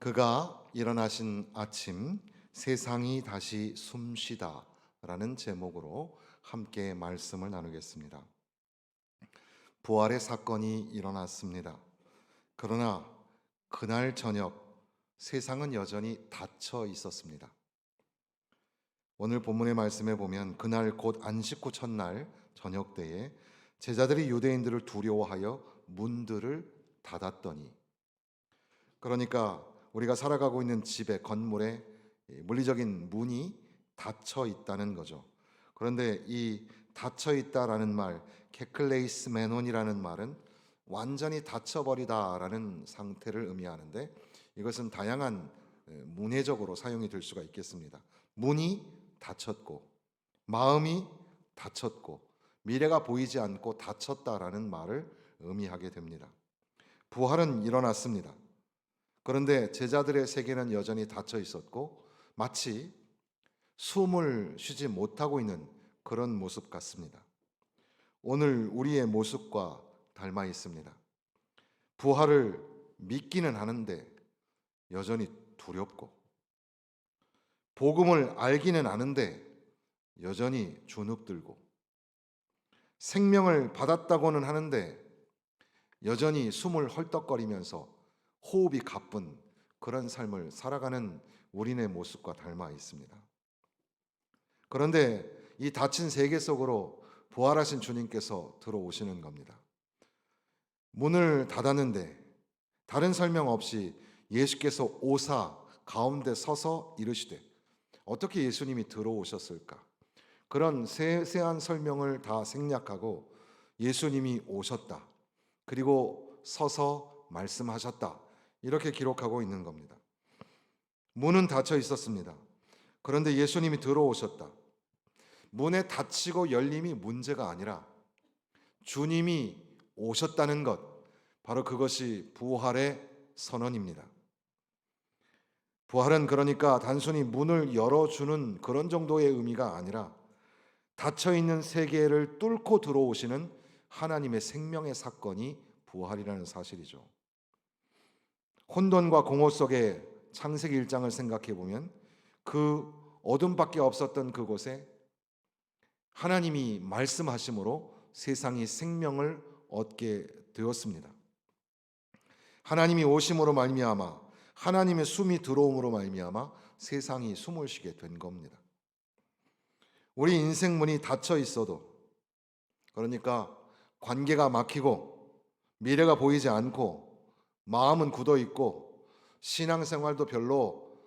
그가 일어나신 아침 세상이 다시 숨쉬다 라는 제목으로 함께 말씀을 나누겠습니다. 부활의 사건이 일어났습니다. 그러나 그날 저녁 세상은 여전히 닫혀 있었습니다. 오늘 본문의 말씀에 보면 그날 곧 안식 후 첫날 저녁 때에 제자들이 유대인들을 두려워하여 문들을 닫았더니, 그러니까 우리가 살아가고 있는 집의 건물에 물리적인 문이 닫혀 있다는 거죠. 그런데 이 닫혀 있다라는 말, 케클레이스 메논이라는 말은 완전히 닫혀버리다라는 상태를 의미하는데, 이것은 다양한 문해적으로 사용이 될 수가 있겠습니다. 문이 닫혔고, 마음이 닫혔고, 미래가 보이지 않고 닫혔다라는 말을 의미하게 됩니다. 부활은 일어났습니다. 그런데 제자들의 세계는 여전히 닫혀 있었고 마치 숨을 쉬지 못하고 있는 그런 모습 같습니다. 오늘 우리의 모습과 닮아 있습니다. 부활을 믿기는 하는데 여전히 두렵고, 복음을 알기는 아는데 여전히 주눅들고, 생명을 받았다고는 하는데 여전히 숨을 헐떡거리면서 호흡이 가쁜 그런 삶을 살아가는 우리네 모습과 닮아 있습니다. 그런데 이 닫힌 세계 속으로 부활하신 주님께서 들어오시는 겁니다. 문을 닫았는데 다른 설명 없이 예수께서 오사 가운데 서서 이르시되, 어떻게 예수님이 들어오셨을까? 그런 세세한 설명을 다 생략하고 예수님이 오셨다, 그리고 서서 말씀하셨다, 이렇게 기록하고 있는 겁니다. 문은 닫혀 있었습니다. 그런데 예수님이 들어오셨다. 문에 닫히고 열림이 문제가 아니라 주님이 오셨다는 것, 바로 그것이 부활의 선언입니다. 부활은 그러니까 단순히 문을 열어주는 그런 정도의 의미가 아니라 닫혀있는 세계를 뚫고 들어오시는 하나님의 생명의 사건이 부활이라는 사실이죠. 혼돈과 공허 속에 창세기 1장을 생각해 보면 그 어둠밖에 없었던 그곳에 하나님이 말씀하심으로 세상이 생명을 얻게 되었습니다. 하나님이 오심으로 말미암아, 하나님의 숨이 들어옴으로 말미암아 세상이 숨을 쉬게 된 겁니다. 우리 인생 문이 닫혀 있어도, 그러니까 관계가 막히고 미래가 보이지 않고 마음은 굳어 있고 신앙생활도 별로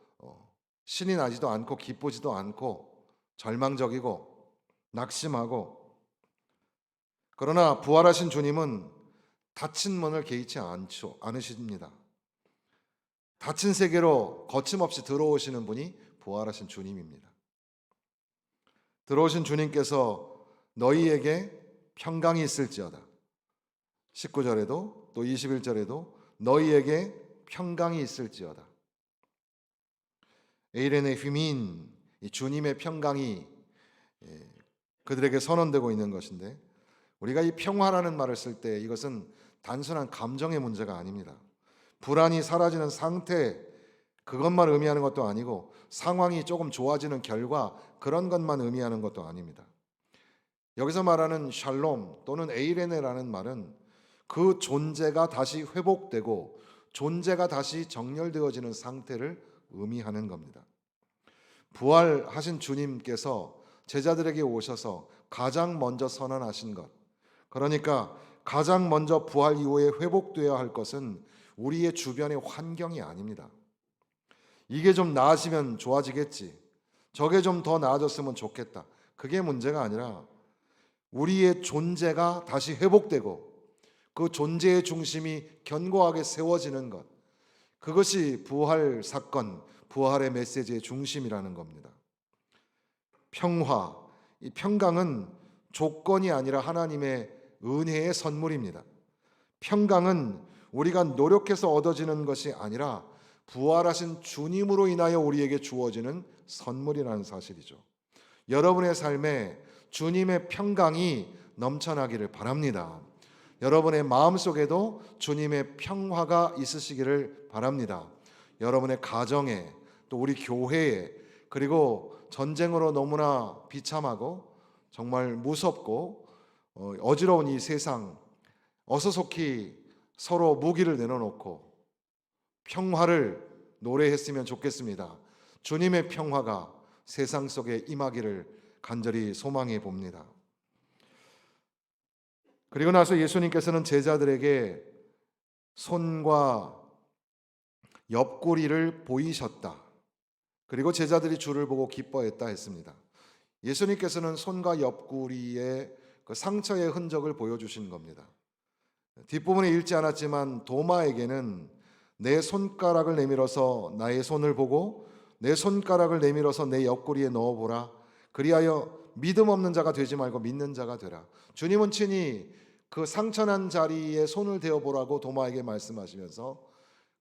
신이 나지도 않고 기쁘지도 않고 절망적이고 낙심하고, 그러나 부활하신 주님은 닫힌 문을 개의치 않으십니다. 닫힌 세계로 거침없이 들어오시는 분이 부활하신 주님입니다. 들어오신 주님께서 너희에게 평강이 있을지어다, 19절에도 또 21절에도 너희에게 평강이 있을지어다. 에이레네 휘민, 주님의 평강이 그들에게 선언되고 있는 것인데, 우리가 이 평화라는 말을 쓸 때 이것은 단순한 감정의 문제가 아닙니다. 불안이 사라지는 상태, 그것만 의미하는 것도 아니고 상황이 조금 좋아지는 결과, 그런 것만 의미하는 것도 아닙니다. 여기서 말하는 샬롬 또는 에이레네라는 말은 그 존재가 다시 회복되고 존재가 다시 정렬되어지는 상태를 의미하는 겁니다. 부활하신 주님께서 제자들에게 오셔서 가장 먼저 선언하신 것, 그러니까 가장 먼저 부활 이후에 회복되어야 할 것은 우리의 주변의 환경이 아닙니다. 이게 좀 나아지면 좋아지겠지, 저게 좀 더 나아졌으면 좋겠다, 그게 문제가 아니라 우리의 존재가 다시 회복되고 그 존재의 중심이 견고하게 세워지는 것, 그것이 부활 사건, 부활의 메시지의 중심이라는 겁니다. 평화, 이 평강은 조건이 아니라 하나님의 은혜의 선물입니다. 평강은 우리가 노력해서 얻어지는 것이 아니라 부활하신 주님으로 인하여 우리에게 주어지는 선물이라는 사실이죠. 여러분의 삶에 주님의 평강이 넘쳐나기를 바랍니다. 여러분의 마음속에도 주님의 평화가 있으시기를 바랍니다. 여러분의 가정에, 또 우리 교회에, 그리고 전쟁으로 너무나 비참하고 정말 무섭고 어지러운 이 세상, 어서속히 서로 무기를 내려놓고 평화를 노래했으면 좋겠습니다. 주님의 평화가 세상 속에 임하기를 간절히 소망해 봅니다. 그리고 나서 예수님께서는 제자들에게 손과 옆구리를 보이셨다. 그리고 제자들이 주를 보고 기뻐했다 했습니다. 예수님께서는 손과 옆구리의 그 상처의 흔적을 보여주신 겁니다. 뒷부분에 읽지 않았지만 도마에게는 내 손가락을 내밀어서 나의 손을 보고 내 손가락을 내밀어서 내 옆구리에 넣어보라. 그리하여 믿음 없는 자가 되지 말고 믿는 자가 되라. 주님은 친히 그 상처난 자리에 손을 대어보라고 도마에게 말씀하시면서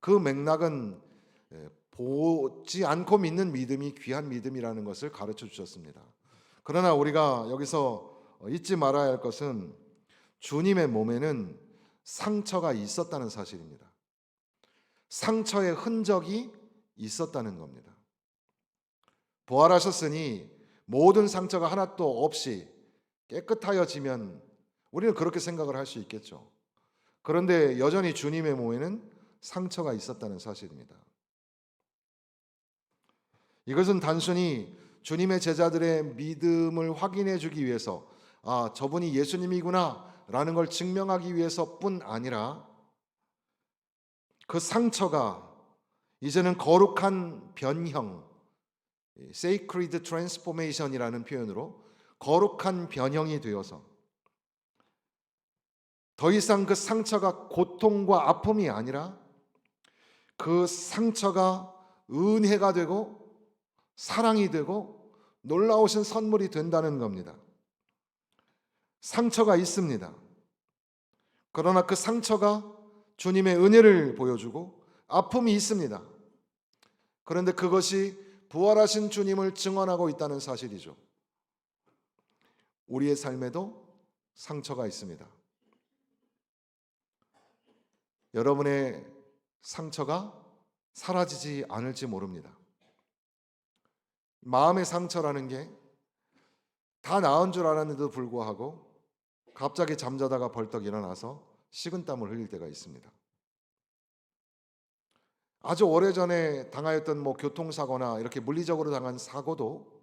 그 맥락은 보지 않고 믿는 믿음이 귀한 믿음이라는 것을 가르쳐 주셨습니다. 그러나 우리가 여기서 잊지 말아야 할 것은 주님의 몸에는 상처가 있었다는 사실입니다. 상처의 흔적이 있었다는 겁니다. 부활하셨으니 모든 상처가 하나도 없이 깨끗하여지면 우리는 그렇게 생각을 할 수 있겠죠. 그런데 여전히 주님의 몸에는 상처가 있었다는 사실입니다. 이것은 단순히 주님의 제자들의 믿음을 확인해 주기 위해서 저분이 예수님이구나 라는 걸 증명하기 위해서뿐 아니라 그 상처가 이제는 거룩한 변형, sacred transformation이라는 표현으로 거룩한 변형이 되어서 더 이상 그 상처가 고통과 아픔이 아니라 그 상처가 은혜가 되고 사랑이 되고 놀라우신 선물이 된다는 겁니다. 상처가 있습니다. 그러나 그 상처가 주님의 은혜를 보여주고 아픔이 있습니다. 그런데 그것이 부활하신 주님을 증언하고 있다는 사실이죠. 우리의 삶에도 상처가 있습니다. 여러분의 상처가 사라지지 않을지 모릅니다. 마음의 상처라는 게 다 나은 줄 알았는데도 불구하고 갑자기 잠자다가 벌떡 일어나서 식은땀을 흘릴 때가 있습니다. 아주 오래전에 당하였던 교통사고나 이렇게 물리적으로 당한 사고도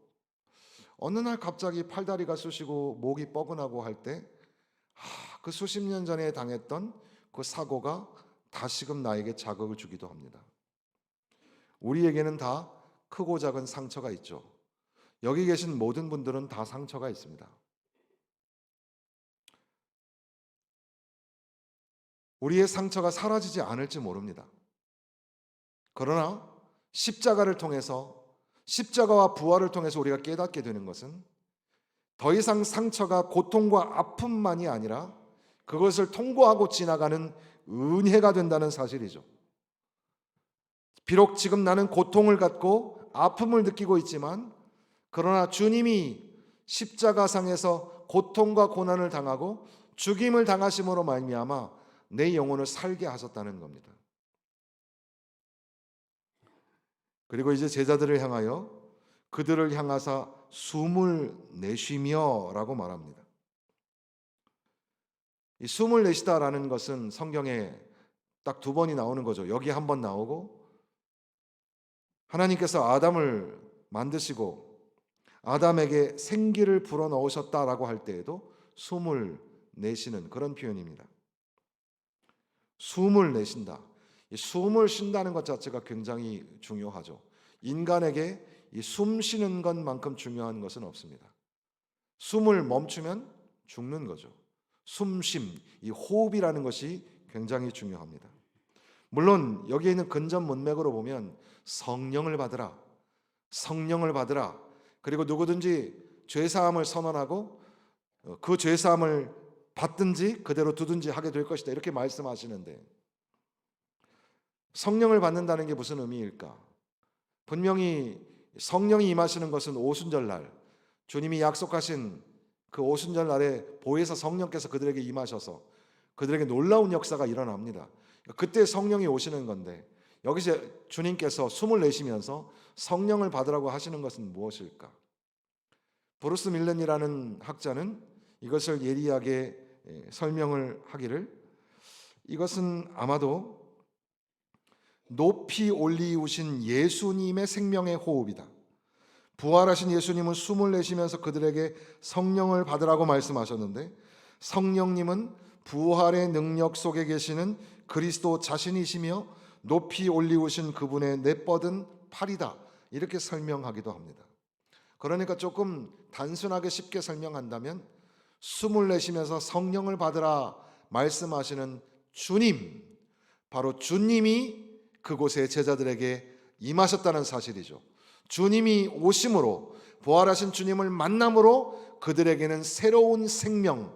어느 날 갑자기 팔다리가 쑤시고 목이 뻐근하고 할 때 그 수십 년 전에 당했던 그 사고가 다시금 나에게 자극을 주기도 합니다. 우리에게는 다 크고 작은 상처가 있죠. 여기 계신 모든 분들은 다 상처가 있습니다. 우리의 상처가 사라지지 않을지 모릅니다. 그러나 십자가를 통해서, 십자가와 부활을 통해서 우리가 깨닫게 되는 것은 더 이상 상처가 고통과 아픔만이 아니라 그것을 통과하고 지나가는 은혜가 된다는 사실이죠. 비록 지금 나는 고통을 갖고 아픔을 느끼고 있지만 그러나 주님이 십자가상에서 고통과 고난을 당하고 죽임을 당하심으로 말미암아 내 영혼을 살게 하셨다는 겁니다. 그리고 이제 제자들을 향하여 그들을 향하사 숨을 내쉬며 라고 말합니다. 이 숨을 내쉬다라는 것은 성경에 딱 두 번이 나오는 거죠. 여기 한 번 나오고 하나님께서 아담을 만드시고 아담에게 생기를 불어넣으셨다라고 할 때에도 숨을 내쉬는 그런 표현입니다. 숨을 내쉰다. 이 숨을 쉰다는 것 자체가 굉장히 중요하죠. 인간에게 이 숨 쉬는 것만큼 중요한 것은 없습니다. 숨을 멈추면 죽는 거죠. 숨쉼, 이 호흡이라는 것이 굉장히 중요합니다. 물론 여기에 있는 근접 문맥으로 보면 성령을 받으라, 성령을 받으라. 그리고 누구든지 죄사함을 선언하고 그 죄사함을 받든지 그대로 두든지 하게 될 것이다. 이렇게 말씀하시는데 성령을 받는다는 게 무슨 의미일까? 분명히 성령이 임하시는 것은 오순절날 주님이 약속하신 그 오순절날에 보혜사 성령께서 그들에게 임하셔서 그들에게 놀라운 역사가 일어납니다. 그때 성령이 오시는 건데 여기서 주님께서 숨을 내쉬면서 성령을 받으라고 하시는 것은 무엇일까? 브루스 밀런이라는 학자는 이것을 예리하게 설명을 하기를, 이것은 아마도 높이 올리우신 예수님의 생명의 호흡이다. 부활하신 예수님은 숨을 내쉬면서 그들에게 성령을 받으라고 말씀하셨는데, 성령님은 부활의 능력 속에 계시는 그리스도 자신이시며 높이 올리우신 그분의 내뻗은 팔이다, 이렇게 설명하기도 합니다. 그러니까 조금 단순하게 쉽게 설명한다면, 숨을 내쉬면서 성령을 받으라 말씀하시는 주님, 바로 주님이 그곳에 제자들에게 임하셨다는 사실이죠. 주님이 오심으로, 부활하신 주님을 만남으로 그들에게는 새로운 생명,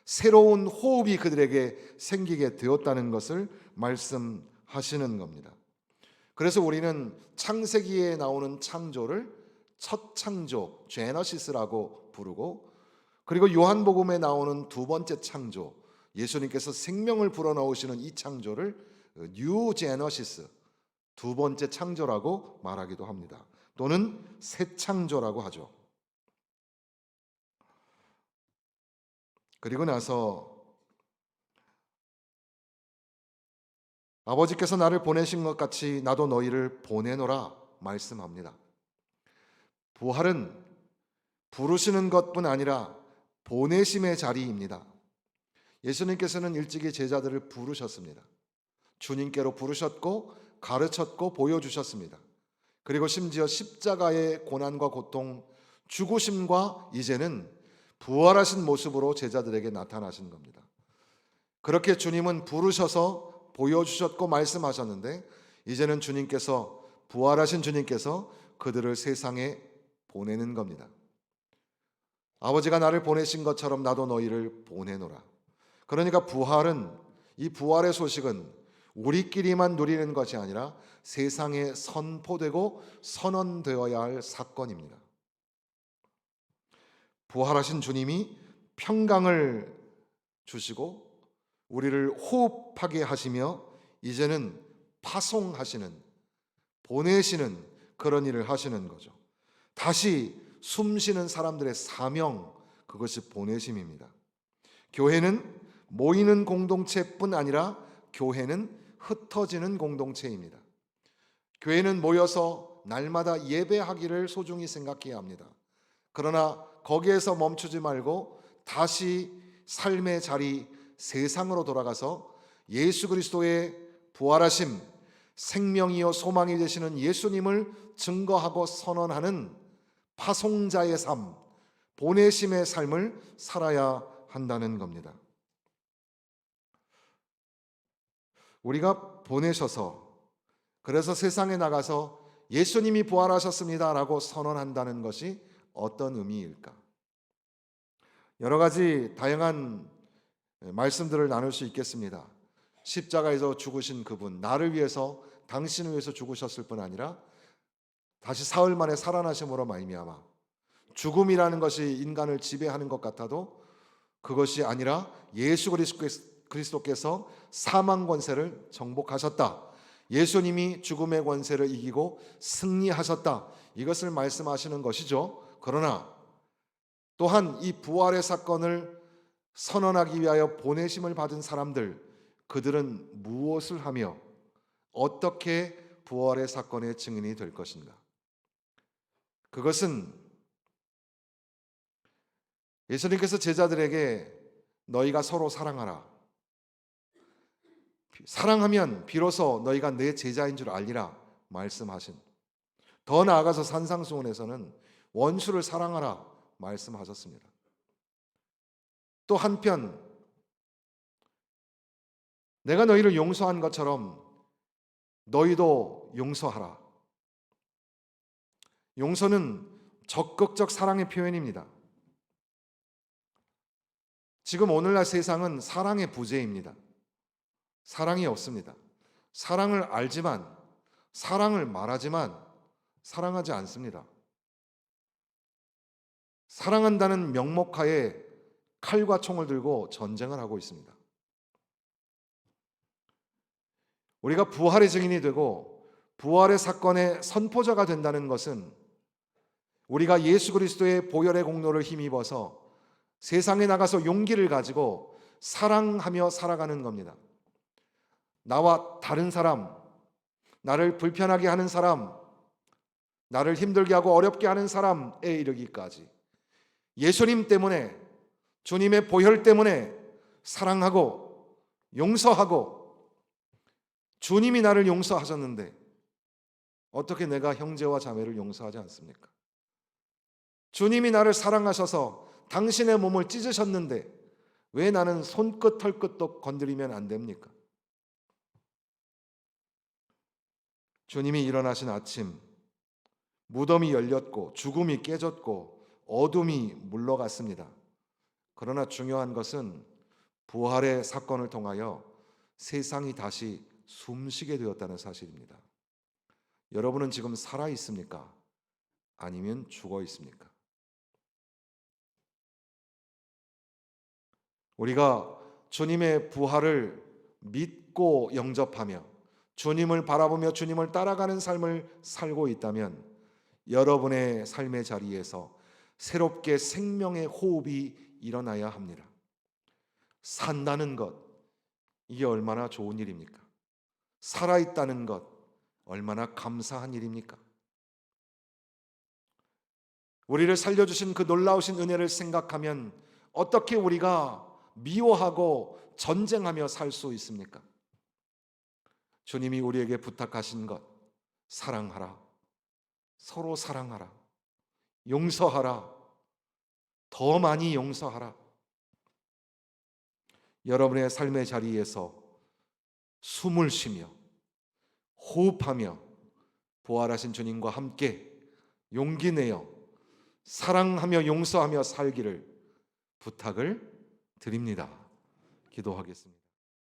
새로운 호흡이 그들에게 생기게 되었다는 것을 말씀하시는 겁니다. 그래서 우리는 창세기에 나오는 창조를 첫 창조, 제너시스라고 부르고, 그리고 요한복음에 나오는 두 번째 창조, 예수님께서 생명을 불어넣으시는 이 창조를 뉴 제너시스, 두 번째 창조라고 말하기도 합니다. 또는 새 창조라고 하죠. 그리고 나서 아버지께서 나를 보내신 것 같이 나도 너희를 보내노라 말씀합니다. 부활은 부르시는 것뿐 아니라 보내심의 자리입니다. 예수님께서는 일찍이 제자들을 부르셨습니다. 주님께로 부르셨고 가르쳤고 보여주셨습니다. 그리고 심지어 십자가의 고난과 고통, 죽으심과 이제는 부활하신 모습으로 제자들에게 나타나신 겁니다. 그렇게 주님은 부르셔서 보여주셨고 말씀하셨는데, 이제는 주님께서, 부활하신 주님께서 그들을 세상에 보내는 겁니다. 아버지가 나를 보내신 것처럼 나도 너희를 보내노라. 그러니까 부활은, 이 부활의 소식은 우리끼리만 누리는 것이 아니라 세상에 선포되고 선언되어야 할 사건입니다. 부활하신 주님이 평강을 주시고 우리를 호흡하게 하시며, 이제는 파송하시는, 보내시는 그런 일을 하시는 거죠. 다시 숨쉬는 사람들의 사명, 그것이 보내심입니다. 교회는 모이는 공동체뿐 아니라 교회는 흩어지는 공동체입니다. 교회는 모여서 날마다 예배하기를 소중히 생각해야 합니다. 그러나 거기에서 멈추지 말고 다시 삶의 자리, 세상으로 돌아가서 예수 그리스도의 부활하심, 생명이요 소망이 되시는 예수님을 증거하고 선언하는 파송자의 삶, 보내심의 삶을 살아야 한다는 겁니다. 우리가 보내셔서, 그래서 세상에 나가서 예수님이 부활하셨습니다 라고 선언한다는 것이 어떤 의미일까? 여러 가지 다양한 말씀들을 나눌 수 있겠습니다. 십자가에서 죽으신 그분, 나를 위해서, 당신을 위해서 죽으셨을 뿐 아니라 다시 사흘 만에 살아나심으로 말미암아, 죽음이라는 것이 인간을 지배하는 것 같아도 그것이 아니라 예수 그리스도께서 사망 권세를 정복하셨다, 예수님이 죽음의 권세를 이기고 승리하셨다, 이것을 말씀하시는 것이죠. 그러나 또한 이 부활의 사건을 선언하기 위하여 보내심을 받은 사람들, 그들은 무엇을 하며 어떻게 부활의 사건의 증인이 될 것인가? 그것은 예수님께서 제자들에게 너희가 서로 사랑하라, 사랑하면 비로소 너희가 내 제자인 줄 알리라 말씀하신, 더 나아가서 산상수훈에서는 원수를 사랑하라 말씀하셨습니다. 또 한편 내가 너희를 용서한 것처럼 너희도 용서하라. 용서는 적극적 사랑의 표현입니다. 지금 오늘날 세상은 사랑의 부재입니다. 사랑이 없습니다. 사랑을 알지만, 사랑을 말하지만 사랑하지 않습니다. 사랑한다는 명목하에 칼과 총을 들고 전쟁을 하고 있습니다. 우리가 부활의 증인이 되고 부활의 사건의 선포자가 된다는 것은 우리가 예수 그리스도의 보혈의 공로를 힘입어서 세상에 나가서 용기를 가지고 사랑하며 살아가는 겁니다. 나와 다른 사람, 나를 불편하게 하는 사람, 나를 힘들게 하고 어렵게 하는 사람에 이르기까지 예수님 때문에, 주님의 보혈 때문에 사랑하고 용서하고, 주님이 나를 용서하셨는데 어떻게 내가 형제와 자매를 용서하지 않습니까? 주님이 나를 사랑하셔서 당신의 몸을 찢으셨는데 왜 나는 손끝 털끝도 건드리면 안 됩니까? 주님이 일어나신 아침, 무덤이 열렸고 죽음이 깨졌고 어둠이 물러갔습니다. 그러나 중요한 것은 부활의 사건을 통하여 세상이 다시 숨쉬게 되었다는 사실입니다. 여러분은 지금 살아 있습니까? 아니면 죽어 있습니까? 우리가 주님의 부활을 믿고 영접하며 주님을 바라보며 주님을 따라가는 삶을 살고 있다면 여러분의 삶의 자리에서 새롭게 생명의 호흡이 일어나야 합니다. 산다는 것, 이게 얼마나 좋은 일입니까? 살아있다는 것, 얼마나 감사한 일입니까? 우리를 살려주신 그 놀라우신 은혜를 생각하면 어떻게 우리가 미워하고 전쟁하며 살 수 있습니까? 주님이 우리에게 부탁하신 것, 사랑하라, 서로 사랑하라, 용서하라, 더 많이 용서하라. 여러분의 삶의 자리에서 숨을 쉬며 호흡하며 부활하신 주님과 함께 용기 내어 사랑하며 용서하며 살기를 부탁을 드립니다. 기도하겠습니다.